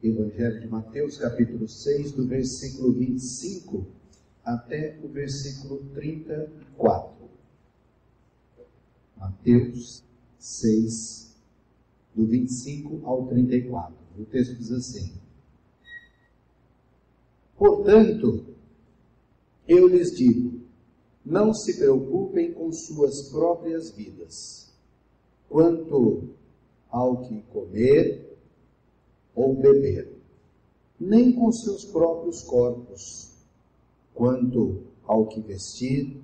Evangelho de Mateus, capítulo 6, do versículo 25 até o versículo 34. Mateus 6, do 25 ao 34. O texto diz assim: Portanto, eu lhes digo, não se preocupem com suas próprias vidas, quanto ao que comer ou beber, nem com seus próprios corpos, quanto ao que vestir.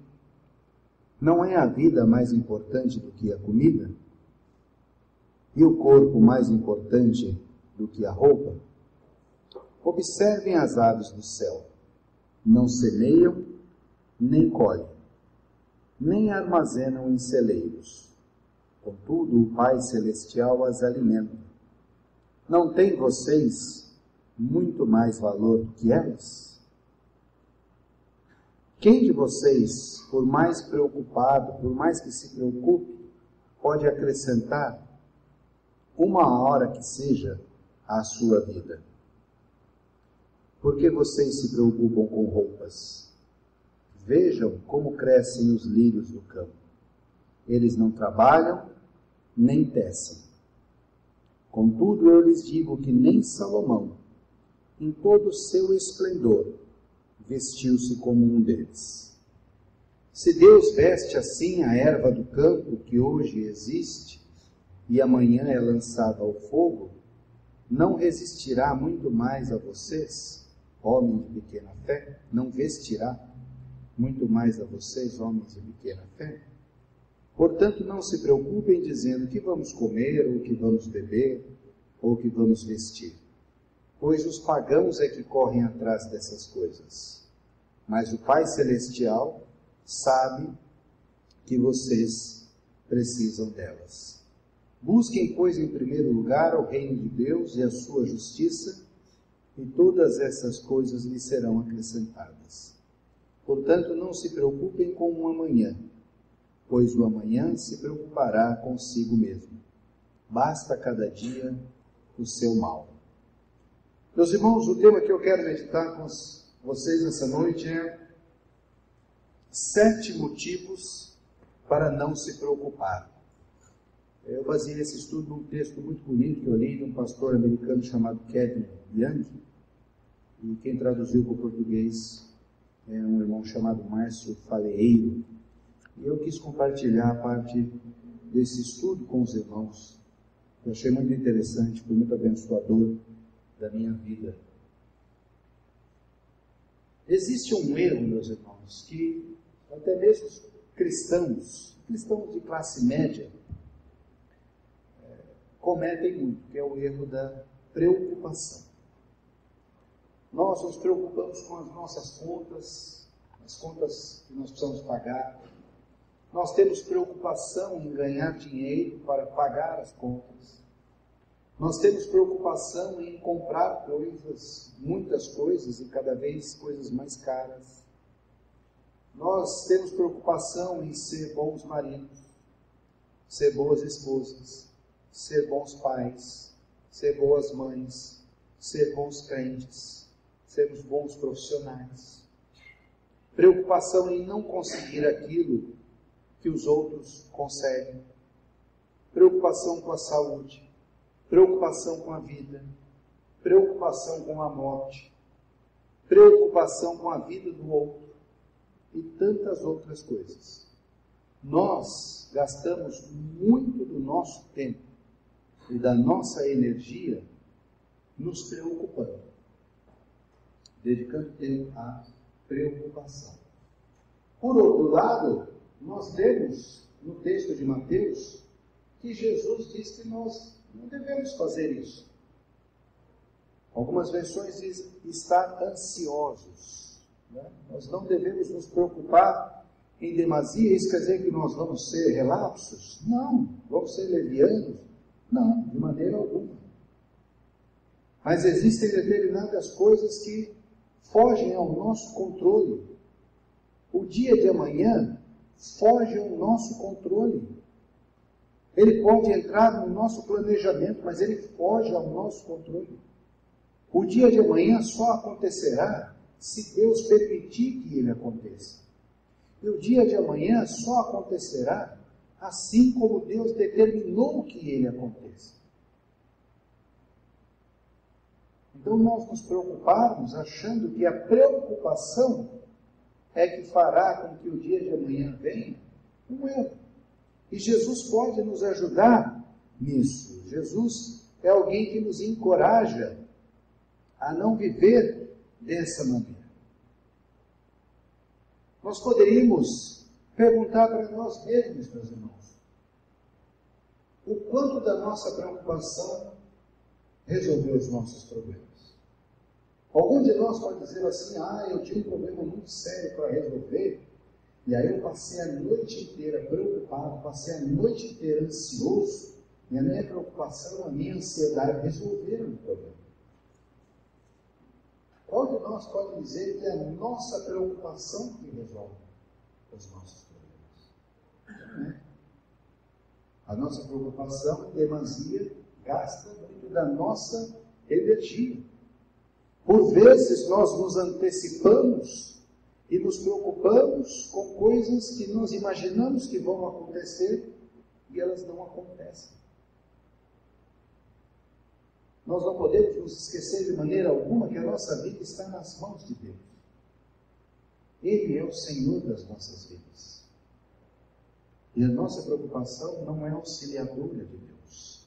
Não é a vida mais importante do que a comida? E o corpo mais importante do que a roupa? Observem as aves do céu. Não semeiam, nem colhem, nem armazenam em celeiros. Contudo, o Pai Celestial as alimenta. Não têm vocês muito mais valor do que elas? Quem de vocês, por mais preocupado, por mais que se preocupe, pode acrescentar uma hora que seja à sua vida? Por que vocês se preocupam com roupas? Vejam como crescem os lírios do campo. Eles não trabalham, nem tecem. Contudo, eu lhes digo que nem Salomão, em todo o seu esplendor, vestiu-se como um deles. Se Deus veste assim a erva do campo, que hoje existe, e amanhã é lançada ao fogo, não resistirá muito mais a vocês, homens de pequena fé? Não vestirá muito mais a vocês, homens de pequena fé? Portanto, não se preocupem dizendo o que vamos comer, ou o que vamos beber, ou o que vamos vestir, pois os pagãos é que correm atrás dessas coisas. Mas o Pai Celestial sabe que vocês precisam delas. Busquem, pois, em primeiro lugar o reino de Deus e a sua justiça, e todas essas coisas lhe serão acrescentadas. Portanto, não se preocupem com o amanhã, pois o amanhã se preocupará consigo mesmo. Basta cada dia o seu mal. Meus irmãos, o tema que eu quero meditar com vocês nessa noite é 7 motivos para não se preocupar. Eu baseei esse estudo num texto muito bonito que eu li de um pastor americano chamado Kevin Young, e quem traduziu para o português é um irmão chamado Márcio Faleiro. E eu quis compartilhar parte desse estudo com os irmãos. Eu achei muito interessante, foi muito abençoador da minha vida. Existe um erro, meus irmãos, que até mesmo cristãos de classe média, cometem muito, que é o erro da preocupação. Nós nos preocupamos com as nossas contas, as contas que nós precisamos pagar. Nós temos preocupação em ganhar dinheiro para pagar as contas. Nós temos preocupação em comprar coisas, muitas coisas, e cada vez coisas mais caras. Nós temos preocupação em ser bons maridos, ser boas esposas, ser bons pais, ser boas mães, ser bons crentes, sermos bons profissionais. Preocupação em não conseguir aquilo que os outros conseguem. Preocupação com a saúde, preocupação com a vida, preocupação com a morte, preocupação com a vida do outro e tantas outras coisas. Nós gastamos muito do nosso tempo e da nossa energia nos preocupando, dedicando tempo à preocupação. Por outro lado, nós lemos no texto de Mateus que Jesus diz que nós não devemos fazer isso. Algumas versões dizem estar ansiosos, né? Nós não devemos nos preocupar em demasia. Isso quer dizer que nós vamos ser relapsos? Não. Vamos ser levianos? Não, de maneira alguma. Mas existem determinadas coisas que fogem ao nosso controle. O dia de amanhã foge ao nosso controle. Ele pode entrar no nosso planejamento, mas ele foge ao nosso controle. O dia de amanhã só acontecerá se Deus permitir que ele aconteça. E o dia de amanhã só acontecerá assim como Deus determinou que ele aconteça. Então nós nos preocuparmos achando que a preocupação é que fará com que o dia de amanhã venha, não é. E Jesus pode nos ajudar nisso. Jesus é alguém que nos encoraja a não viver dessa maneira. Nós poderíamos perguntar para nós mesmos, meus irmãos, o quanto da nossa preocupação resolveu os nossos problemas. Algum de nós pode dizer assim, eu tinha um problema muito sério para resolver, e aí eu passei a noite inteira preocupado, passei a noite inteira ansioso, e a minha preocupação, a minha ansiedade resolveram o problema. Qual de nós pode dizer que é a nossa preocupação que resolve os nossos problemas? Não é? A nossa preocupação, em demasia, gasta muito da nossa energia. Por vezes nós nos antecipamos e nos preocupamos com coisas que nós imaginamos que vão acontecer e elas não acontecem. Nós não podemos nos esquecer de maneira alguma que a nossa vida está nas mãos de Deus. Ele é o Senhor das nossas vidas. E a nossa preocupação não é auxiliadora de Deus.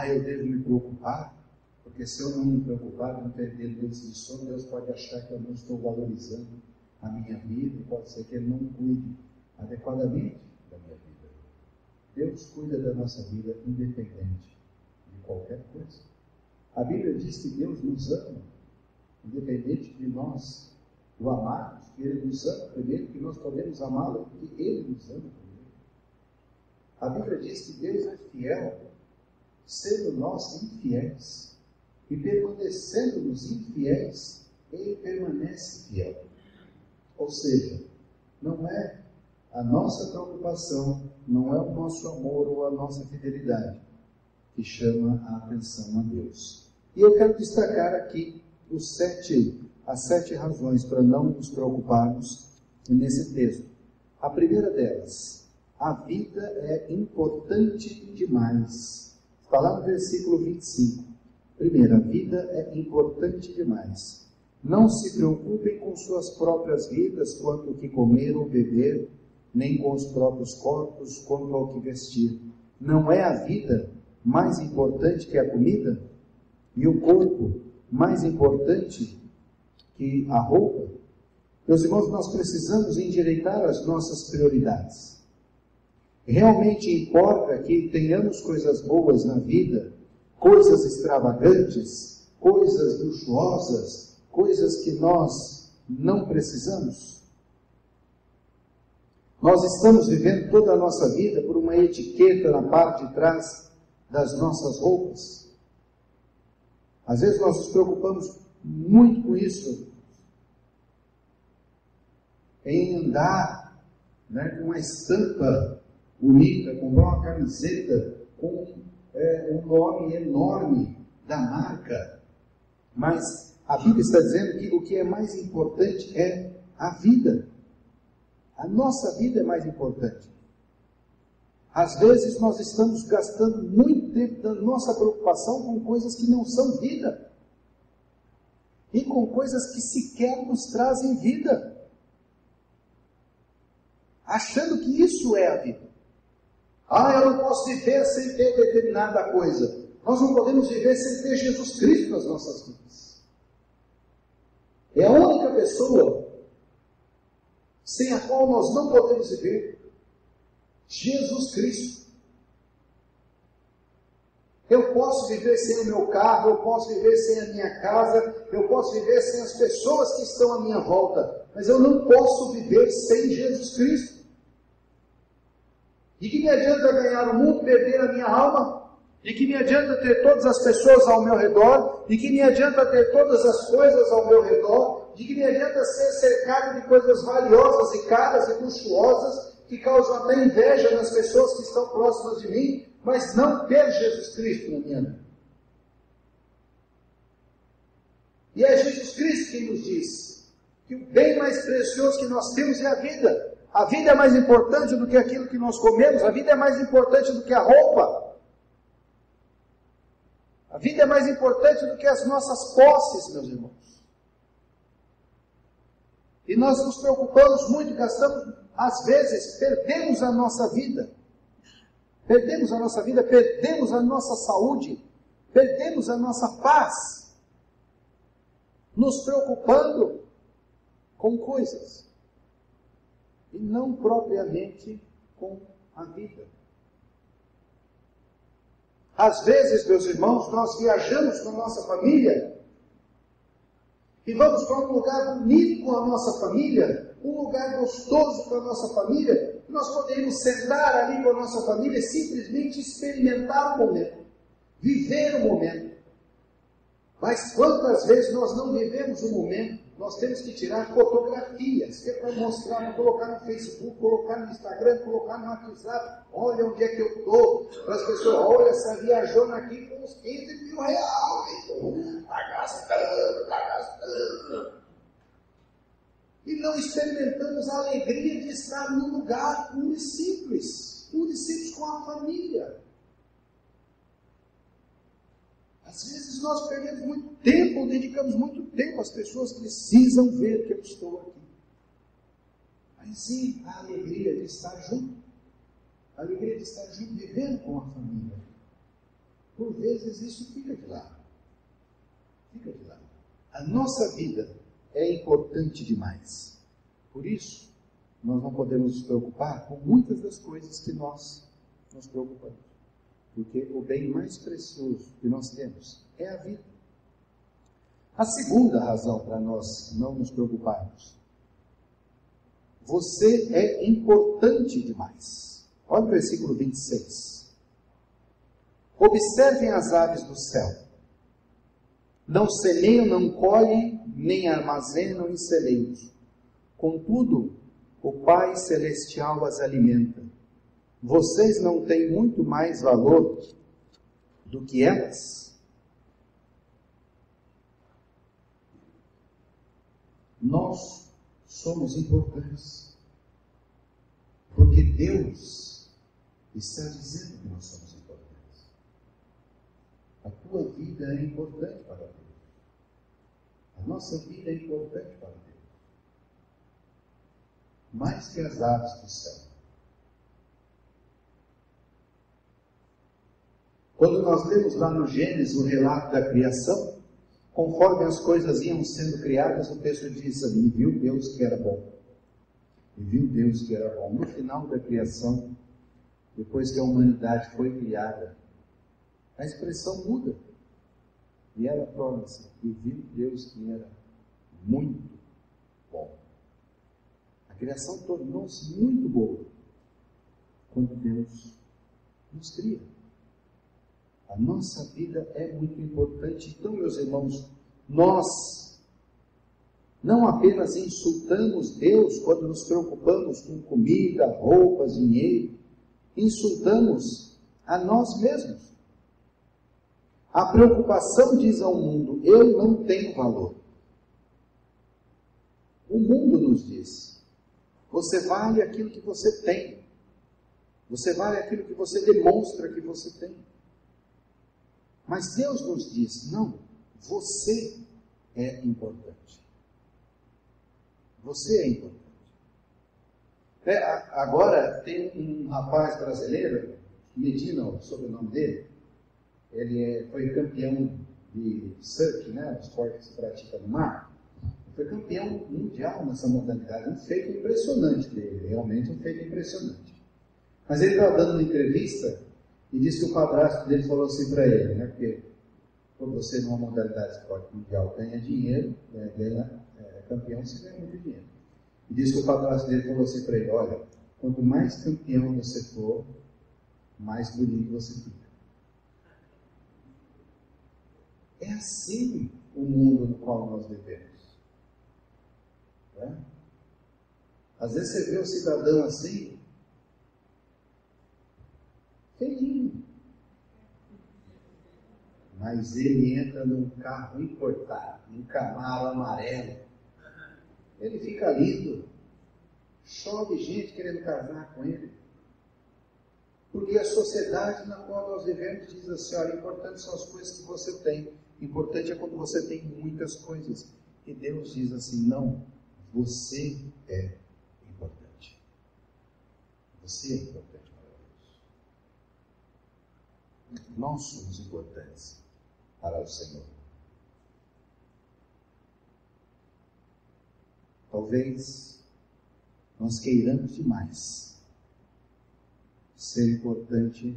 Eu devo me preocupar, porque se eu não me preocupar, não perder Deus de sono, Deus pode achar que eu não estou valorizando a minha vida, e pode ser que Ele não cuide adequadamente da minha vida. Deus cuida da nossa vida independente de qualquer coisa. A Bíblia diz que Deus nos ama, independente de nós o amarmos, que Ele nos ama primeiro, que nós podemos amá-lo, que Ele nos ama primeiro. A Bíblia diz que Deus é fiel, sendo nós infiéis, e permanecendo-nos infiéis, Ele permanece fiel. Ou seja, não é a nossa preocupação, não é o nosso amor ou a nossa fidelidade que chama a atenção a Deus. E eu quero destacar aqui as 7 razões para não nos preocuparmos nesse texto. A primeira delas, a vida é importante demais. Está lá no versículo 25. Primeiro, a vida é importante demais. Não se preocupem com suas próprias vidas quanto ao que comer ou beber, nem com os próprios corpos quanto ao que vestir. Não é a vida mais importante que a comida? E o corpo mais importante que a roupa? Meus irmãos, nós precisamos endireitar as nossas prioridades. Realmente importa que tenhamos coisas boas na vida, coisas extravagantes, coisas luxuosas, coisas que nós não precisamos? Nós estamos vivendo toda a nossa vida por uma etiqueta na parte de trás das nossas roupas. Às vezes nós nos preocupamos muito com isso, em andar com uma estampa bonita, comprar uma camiseta com um nome enorme da marca. Mas a Bíblia está dizendo que o que é mais importante é a vida. A nossa vida é mais importante. Às vezes nós estamos gastando muito tempo da nossa preocupação com coisas que não são vida. E com coisas que sequer nos trazem vida. Achando que isso é a vida. Eu não posso viver sem ter determinada coisa. Nós não podemos viver sem ter Jesus Cristo nas nossas vidas. É a única pessoa sem a qual nós não podemos viver. Jesus Cristo. Eu posso viver sem o meu carro, eu posso viver sem a minha casa, eu posso viver sem as pessoas que estão à minha volta, mas eu não posso viver sem Jesus Cristo. De que me adianta ganhar o mundo e perder a minha alma? De que me adianta ter todas as pessoas ao meu redor? De que me adianta ter todas as coisas ao meu redor? De que me adianta ser cercado de coisas valiosas e caras e luxuosas, que causam até inveja nas pessoas que estão próximas de mim, mas não ter Jesus Cristo na minha vida? E é Jesus Cristo quem nos diz que o bem mais precioso que nós temos é a vida. A vida é mais importante do que aquilo que nós comemos, a vida é mais importante do que a roupa. A vida é mais importante do que as nossas posses, meus irmãos. E nós nos preocupamos muito, gastamos, às vezes, perdemos a nossa vida. Perdemos a nossa vida, perdemos a nossa saúde, perdemos a nossa paz, nos preocupando com coisas, e não propriamente com a vida. Às vezes, meus irmãos, nós viajamos com a nossa família, e vamos para um lugar bonito com a nossa família, um lugar gostoso com a nossa família, e nós podemos sentar ali com a nossa família e simplesmente experimentar o momento, viver o momento. Mas quantas vezes nós não vivemos o momento? Nós temos que tirar fotografias, que é para mostrar, para colocar no Facebook, colocar no Instagram, colocar no WhatsApp. Olha onde é que eu estou. Para as pessoas, olha essa viajona aqui com uns 15 mil reais. Está gastando. E não experimentamos a alegria de estar num lugar puro e simples com a família. Às vezes nós perdemos muito tempo, dedicamos muito tempo, as pessoas precisam ver que eu estou aqui. Mas sim, a alegria de estar junto, a alegria de estar junto, vivendo com a família. Por vezes isso fica de lado. Fica de lado. A nossa vida é importante demais. Por isso, nós não podemos nos preocupar com muitas das coisas que nós nos preocupamos. Porque o bem mais precioso que nós temos é a vida. A segunda razão para nós não nos preocuparmos. Você é importante demais. Olha o versículo 26. Observem as aves do céu. Não semeiam, não colhem, nem armazenam em celeiros. Contudo, o Pai Celestial as alimenta. Vocês não têm muito mais valor do que elas? Nós somos importantes, porque Deus está dizendo que nós somos importantes. A tua vida é importante para Deus. A nossa vida é importante para Deus. Mais que as aves do céu. Quando nós lemos lá no Gênesis o relato da criação, conforme as coisas iam sendo criadas, o texto diz ali, e viu Deus que era bom. E viu Deus que era bom. No final da criação, depois que a humanidade foi criada, a expressão muda. E ela torna-se, e viu Deus que era muito bom. A criação tornou-se muito boa quando Deus nos cria. A nossa vida é muito importante. Então, meus irmãos, nós não apenas insultamos Deus quando nos preocupamos com comida, roupas, dinheiro, insultamos a nós mesmos. A preocupação diz ao mundo, eu não tenho valor. O mundo nos diz, você vale aquilo que você tem. Você vale aquilo que você demonstra que você tem. Mas Deus nos diz, não, você é importante. Você é importante. Agora tem um rapaz brasileiro, Medina, o sobrenome dele, ele foi campeão de surf, né, o esporte que se pratica no mar. Ele foi campeão mundial nessa modalidade, um feito impressionante dele, realmente um feito impressionante. Mas ele estava dando uma entrevista e disse que o padrasto dele falou assim para ele, né? Porque quando você numa modalidade de esporte mundial ganha dinheiro, é campeão, você ganha muito dinheiro. E disse que o padrasto dele falou assim para ele, olha, quanto mais campeão você for, mais bonito você fica. É assim o mundo no qual nós vivemos. Né? Às vezes você vê o cidadão assim, feinho. mas ele entra num carro importado, num Camaro amarelo. Ele fica lindo. Chove gente querendo casar com ele. Porque a sociedade na qual nós vivemos diz assim, olha, importante são as coisas que você tem. Importante é quando você tem muitas coisas. E Deus diz assim, não, você é importante. Você é importante para Deus. Nós somos importantes para o Senhor. Talvez nós queiramos demais ser importante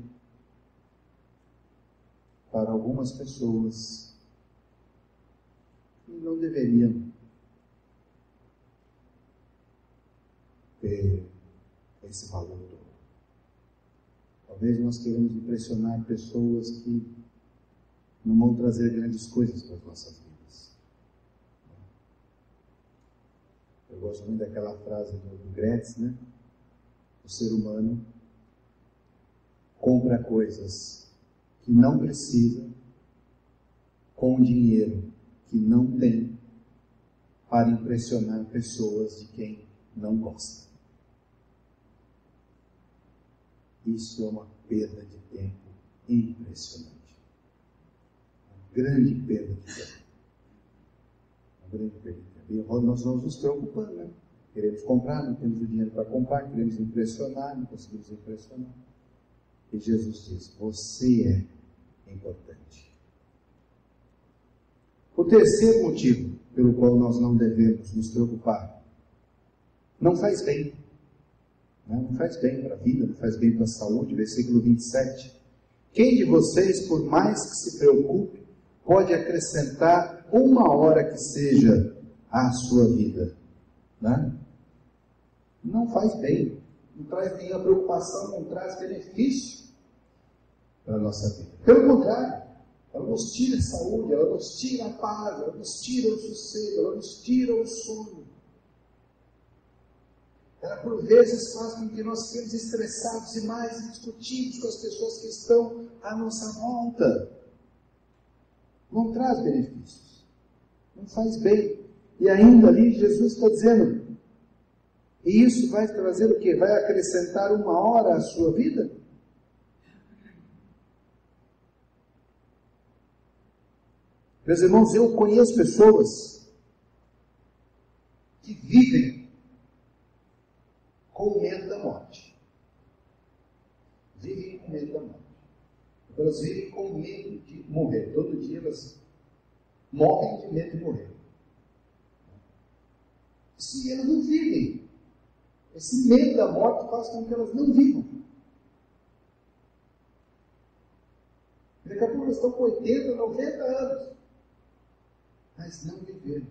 para algumas pessoas que não deveriam ter esse valor todo. Talvez nós queiramos impressionar pessoas que não vão trazer grandes coisas para as nossas vidas. Eu gosto muito daquela frase do Gretz, né? O ser humano compra coisas que não precisa com dinheiro que não tem para impressionar pessoas de quem não gosta. Isso é uma perda de tempo impressionante. Uma grande perda de tempo. Uma grande perda de tempo. E nós vamos nos preocupando, né? Queremos comprar, não temos o dinheiro para comprar, queremos impressionar, não conseguimos impressionar. E Jesus diz, você é importante. O terceiro motivo pelo qual nós não devemos nos preocupar, não faz bem. Não faz bem para a vida, não faz bem para a saúde. Versículo 27. Quem de vocês, por mais que se preocupe, pode acrescentar uma hora que seja à sua vida? Não faz bem. Não traz nenhuma preocupação, não traz benefício para a nossa vida. Pelo contrário, ela nos tira a saúde, ela nos tira a paz, ela nos tira o sossego, ela nos tira o sono. Ela por vezes faz com que nós fiquemos estressados demais e discutimos com as pessoas que estão à nossa volta. Não traz benefícios. Não faz bem. E ainda ali Jesus está dizendo, e isso vai trazer o quê? Vai acrescentar uma hora à sua vida? Meus irmãos, eu conheço pessoas que vivem com medo da morte. Vivem com medo da morte. Elas vivem com medo de morrer. Todo dia elas morrem de medo de morrer. Se elas não vivem, esse medo da morte faz com que elas não vivam. Daqui a pouco elas estão com 80, 90 anos. Mas não viveram.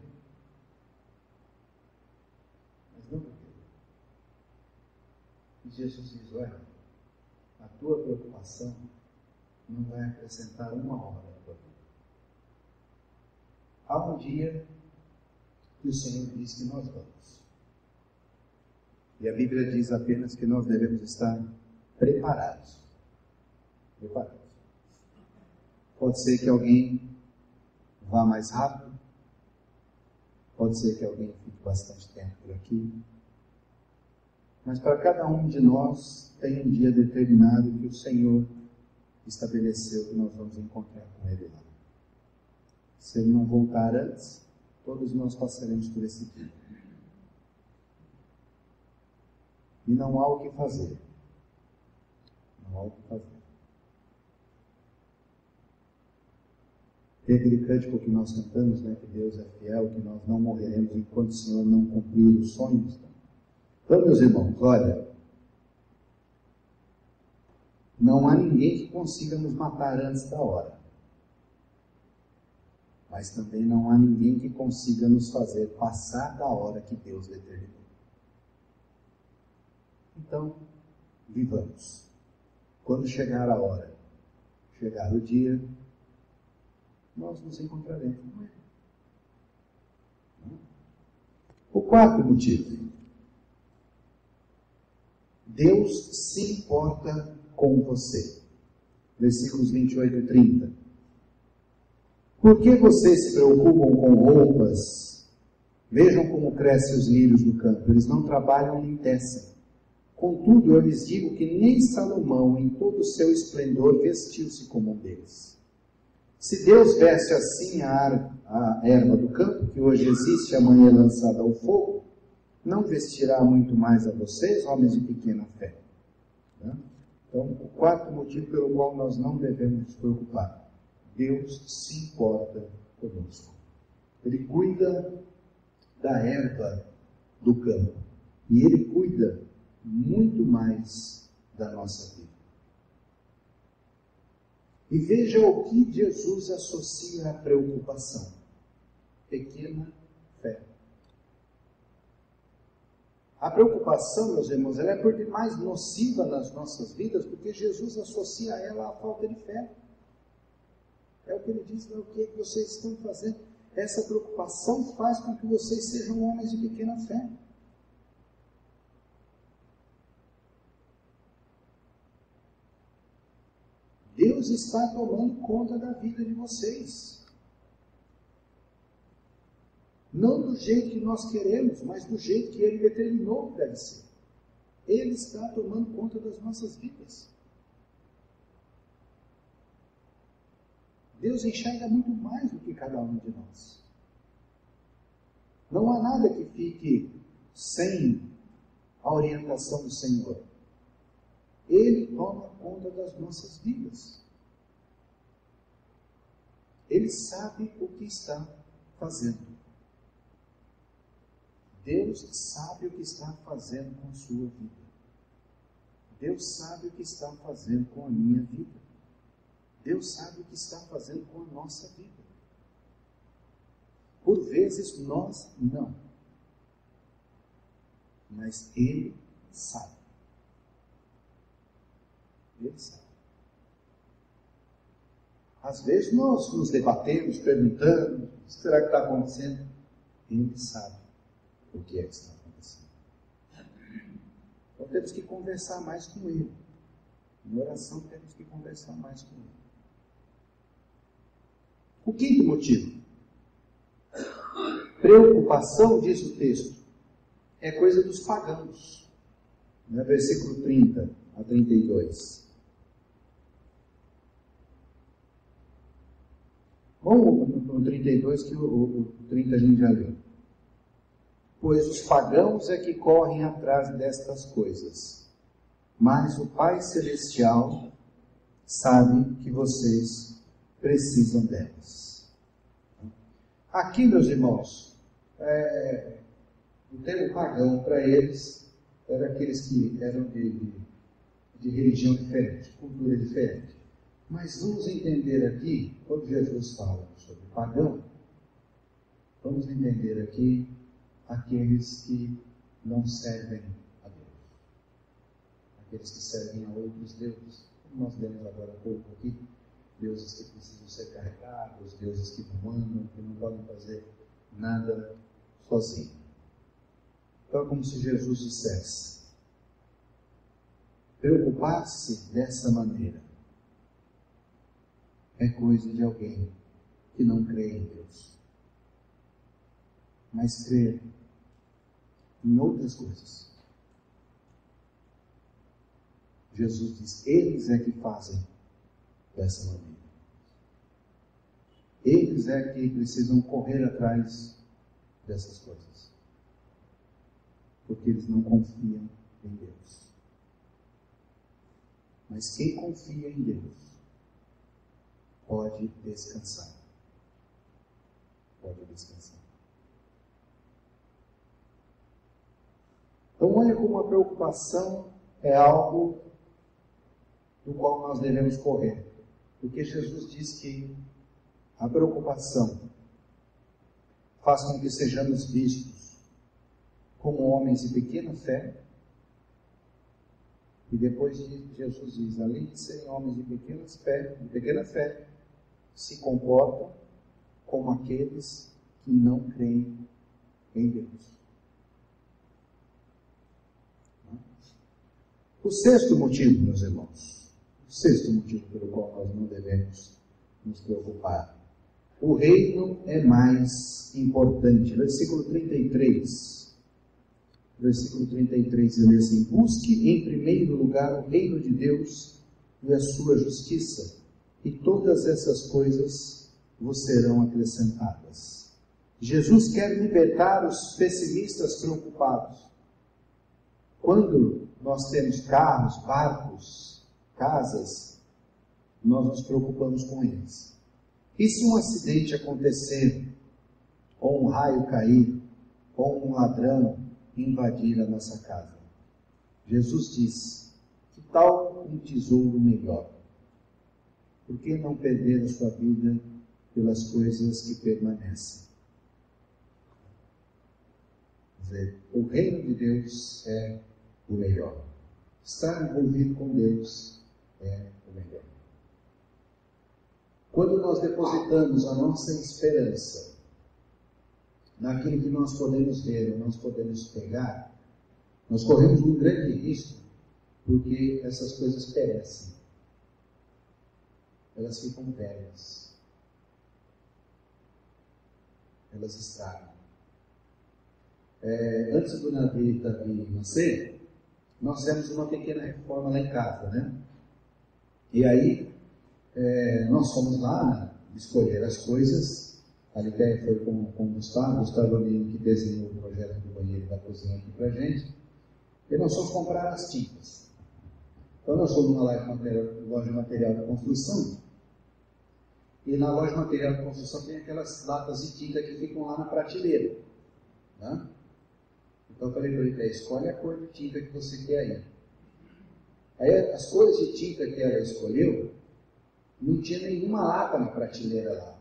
E Jesus diz, olha, a tua preocupação não vai acrescentar uma hora à tua vida. Há um dia que o Senhor diz que nós vamos. E a Bíblia diz apenas que nós devemos estar preparados. Preparados. Pode ser que alguém vá mais rápido. Pode ser que alguém fique bastante tempo por aqui. Mas para cada um de nós tem um dia determinado que o Senhor estabeleceu que nós vamos encontrar com Ele lá. Se Ele não voltar antes, todos nós passaremos por esse dia. E não há o que fazer. Não há o que fazer. Tem aquele cântico que nós cantamos, né, que Deus é fiel, que nós não morreremos enquanto o Senhor não cumprir os sonhos. Então, meus irmãos, olha, não há ninguém que consiga nos matar antes da hora. Mas também não há ninguém que consiga nos fazer passar da hora que Deus determinou. Então, vivamos. Quando chegar a hora, chegar o dia, nós nos encontraremos com Ele. O quarto motivo. Deus se importa com você. Versículos 28 e 30. Por que vocês se preocupam com roupas? Vejam como crescem os lírios do campo. Eles não trabalham nem tecem. Contudo, eu lhes digo que nem Salomão, em todo o seu esplendor, vestiu-se como um deles. Se Deus veste assim a erva do campo, que hoje existe e amanhã é lançada ao fogo, não vestirá muito mais a vocês, homens de pequena fé? Então, o quarto motivo pelo qual nós não devemos nos preocupar: Deus se importa conosco. Ele cuida da erva do campo. E Ele cuida muito mais da nossa vida. E veja o que Jesus associa à preocupação: pequena fé. A preocupação, meus irmãos, ela é por demais nociva nas nossas vidas, porque Jesus associa ela à falta de fé. É o que ele diz: o que é que vocês estão fazendo? Essa preocupação faz com que vocês sejam homens de pequena fé. Deus está tomando conta da vida de vocês. Não do jeito que nós queremos, mas do jeito que Ele determinou que deve ser. Ele está tomando conta das nossas vidas. Deus enxerga muito mais do que cada um de nós. Não há nada que fique sem a orientação do Senhor. Ele toma conta das nossas vidas. Ele sabe o que está fazendo. Deus sabe o que está fazendo com a sua vida. Deus sabe o que está fazendo com a minha vida. Deus sabe o que está fazendo com a nossa vida. Por vezes nós não. Mas Ele sabe. Ele sabe. Às vezes nós nos debatemos, perguntando: o que será que está acontecendo? Ele sabe o que é que está acontecendo. Então temos que conversar mais com Ele. Em oração temos que conversar mais com Ele. O quinto motivo: preocupação, diz o texto, é coisa dos pagãos. Versículo 30 a 32. Vamos no 32, que o 30 a gente já leu. Pois os pagãos é que correm atrás destas coisas, mas o Pai Celestial sabe que vocês precisam delas. Aqui, meus irmãos, o termo pagão para eles era aqueles que eram de religião diferente, cultura diferente. Mas vamos entender aqui, quando Jesus fala sobre pagão, vamos entender aqui aqueles que não servem a Deus. Aqueles que servem a outros deuses. Como nós lemos agora há pouco aqui, deuses que precisam ser carregados, deuses que não andam, que não podem fazer nada sozinhos. Então é como se Jesus dissesse: preocupar-se dessa maneira é coisa de alguém que não crê em Deus, mas crê em outras coisas. Jesus diz: eles é que fazem dessa maneira. Eles é que precisam correr atrás dessas coisas, porque eles não confiam em Deus. Mas quem confia em Deus pode descansar. Pode descansar. Então, olha como a preocupação é algo do qual nós devemos correr. Porque Jesus diz que a preocupação faz com que sejamos vistos como homens de pequena fé. E depois Jesus diz: além de serem homens de pequena fé, se comportam como aqueles que não creem em Deus. O sexto motivo, meus irmãos, o sexto motivo pelo qual nós não devemos nos preocupar o reino é mais importante. Versículo 33. Versículo 33 ele diz assim: busque em primeiro lugar o reino de Deus e a sua justiça, e todas essas coisas vos serão acrescentadas. Jesus quer libertar os pessimistas preocupados. Quando nós temos carros, barcos, casas, nós nos preocupamos com eles. E se um acidente acontecer, ou um raio cair, ou um ladrão invadir a nossa casa? Jesus diz: que tal um tesouro melhor? Por que não perder a sua vida pelas coisas que permanecem? Quer dizer, o reino de Deus é o melhor. Estar envolvido com Deus é o melhor. Quando nós depositamos a nossa esperança naquilo que nós podemos ver, nós podemos pegar, nós corremos um grande risco, porque essas coisas perecem. Elas ficam velhas. Elas estragam. Antes do Davi nascer, nós fizemos uma pequena reforma lá em casa, né? E aí, nós fomos lá escolher as coisas. A ideia foi com o Gustavo Lino, que desenhou o projeto do banheiro e da cozinha aqui pra gente. E nós fomos comprar as tintas. Então nós fomos na loja de material de construção. E na loja de material de construção tem aquelas latas de tinta que ficam lá na prateleira, né? Então eu falei para ele: escolhe a cor de tinta que você quer aí. Aí as cores de tinta que ela escolheu, não tinha nenhuma lata na prateleira lá.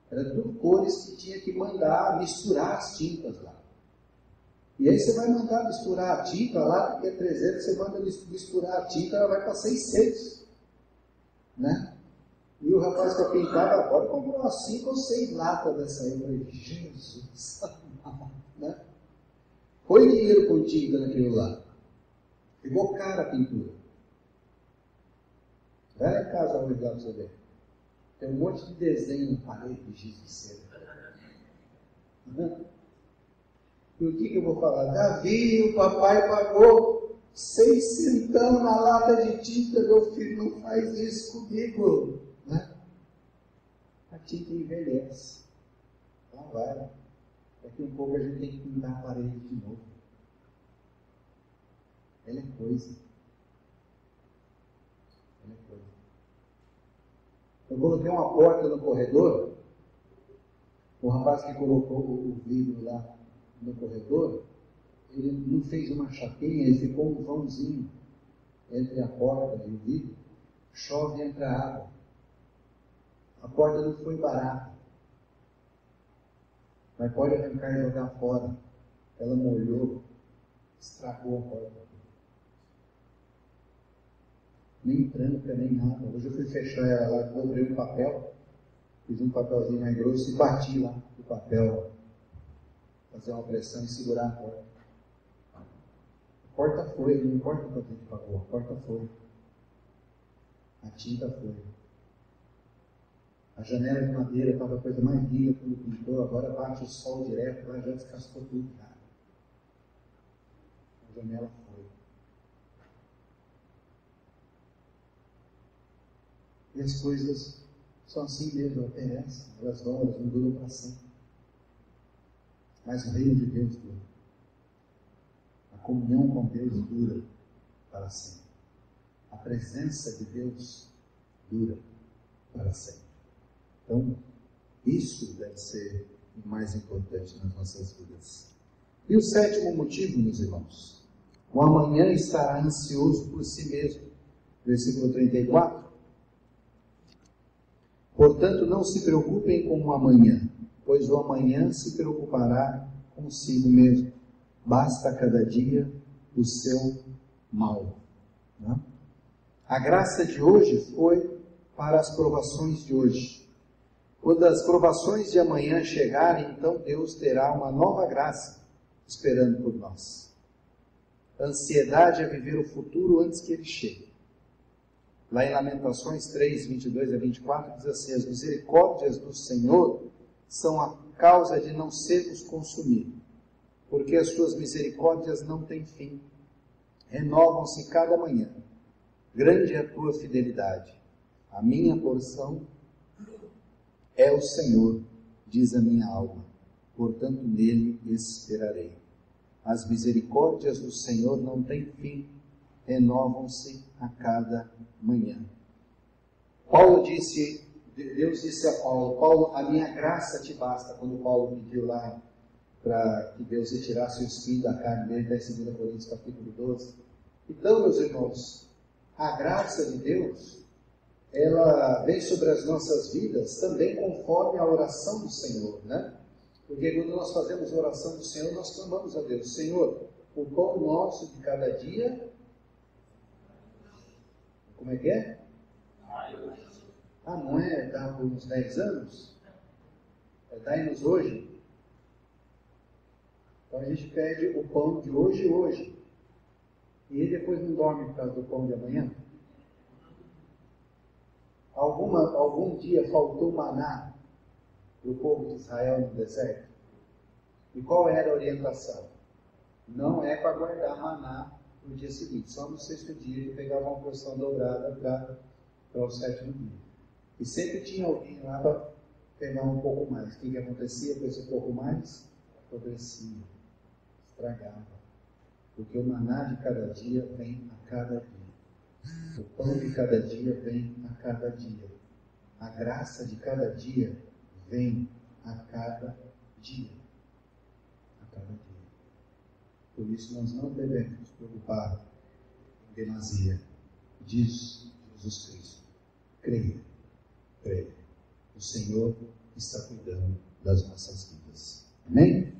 Era tudo cores que tinha que mandar misturar as tintas lá. E aí você vai mandar misturar a tinta, a lata que é 300, você manda misturar a tinta, ela vai para 600. Né? E o rapaz que eu pintava agora comprou umas 5 ou 6 latas dessa aí. Eu falei: Jesus amado, né? Põe dinheiro com tinta naquilo lá. Ficou cara a pintura. Vai lá em casa hoje lá para você ver. Tem um monte de desenho na parede de giz de cera. E o que eu vou falar? Davi, o papai pagou 6 centavos na lata de tinta. Meu filho, não faz isso comigo. Né? A tinta envelhece. Lá vai. Daqui um pouco a gente tem que pintar a parede de novo. Ela é coisa. Ela é coisa. Eu coloquei uma porta no corredor. O rapaz que colocou o vidro lá no corredor, ele não fez uma chapinha, ele ficou um vãozinho entre a porta e o vidro. Chove e entra água. A porta não foi barata, mas pode arrancar e jogar fora. Ela molhou, estragou a porta. Nem tranca, nem nada. Hoje eu fui fechar ela lá, dobrei um papel, fiz um papelzinho mais grosso e bati lá o papel, fazer uma pressão e segurar a porta. A porta foi, não importa quanto a gente pagou, a porta foi. A tinta foi. A janela de madeira estava a coisa mais linda quando pintou, agora bate o sol direto, lá já descascou tudo, cara. A janela foi. E as coisas são assim mesmo, elas perecem, elas vão, elas não duram para sempre. Mas o reino de Deus dura. A comunhão com Deus dura para sempre. A presença de Deus dura para sempre. Então, isso deve ser o mais importante nas nossas vidas. E o 7º motivo, meus irmãos: o amanhã estará ansioso por si mesmo. Versículo 34. Portanto, não se preocupem com o amanhã, pois o amanhã se preocupará consigo mesmo. Basta a cada dia o seu mal. Né? A graça de hoje foi para as provações de hoje. Quando as provações de amanhã chegarem, então Deus terá uma nova graça esperando por nós. A ansiedade é viver o futuro antes que ele chegue. Lá em Lamentações 3, 22 a 24, diz assim: as misericórdias do Senhor são a causa de não sermos consumidos, porque as suas misericórdias não têm fim, renovam-se cada manhã. Grande é a tua fidelidade. A minha porção é o Senhor, diz a minha alma, portanto nele esperarei. As misericórdias do Senhor não têm fim, renovam-se a cada manhã. Deus disse a Paulo, a minha graça te basta, quando Paulo pediu lá para que Deus retirasse o espinho da carne dele, está em 2 Coríntios capítulo 12. Então, meus irmãos, a graça de Deus, ela vem sobre as nossas vidas também conforme a oração do Senhor, né? Porque quando nós fazemos a oração do Senhor, nós clamamos a Deus: Senhor, o pão nosso de cada dia, como é que é? Não é dar por uns 10 anos? É dar-nos hoje. Então a gente pede o pão de hoje. E ele depois não dorme por causa do pão de amanhã? Algum dia faltou maná para o povo de Israel no deserto? E qual era a orientação? Não é para guardar maná no dia seguinte, só no sexto dia ele pegava uma porção dobrada para o sétimo dia. E sempre tinha alguém lá para pegar um pouco mais. O que acontecia com esse pouco mais? Apodrecia, estragava. Porque o maná de cada dia vem a cada dia. O pão de cada dia vem a cada dia. A graça de cada dia vem a cada dia. A cada dia. Por isso nós não devemos nos preocupar em demasia. Diz Jesus Cristo: creia. O Senhor está cuidando das nossas vidas. Amém?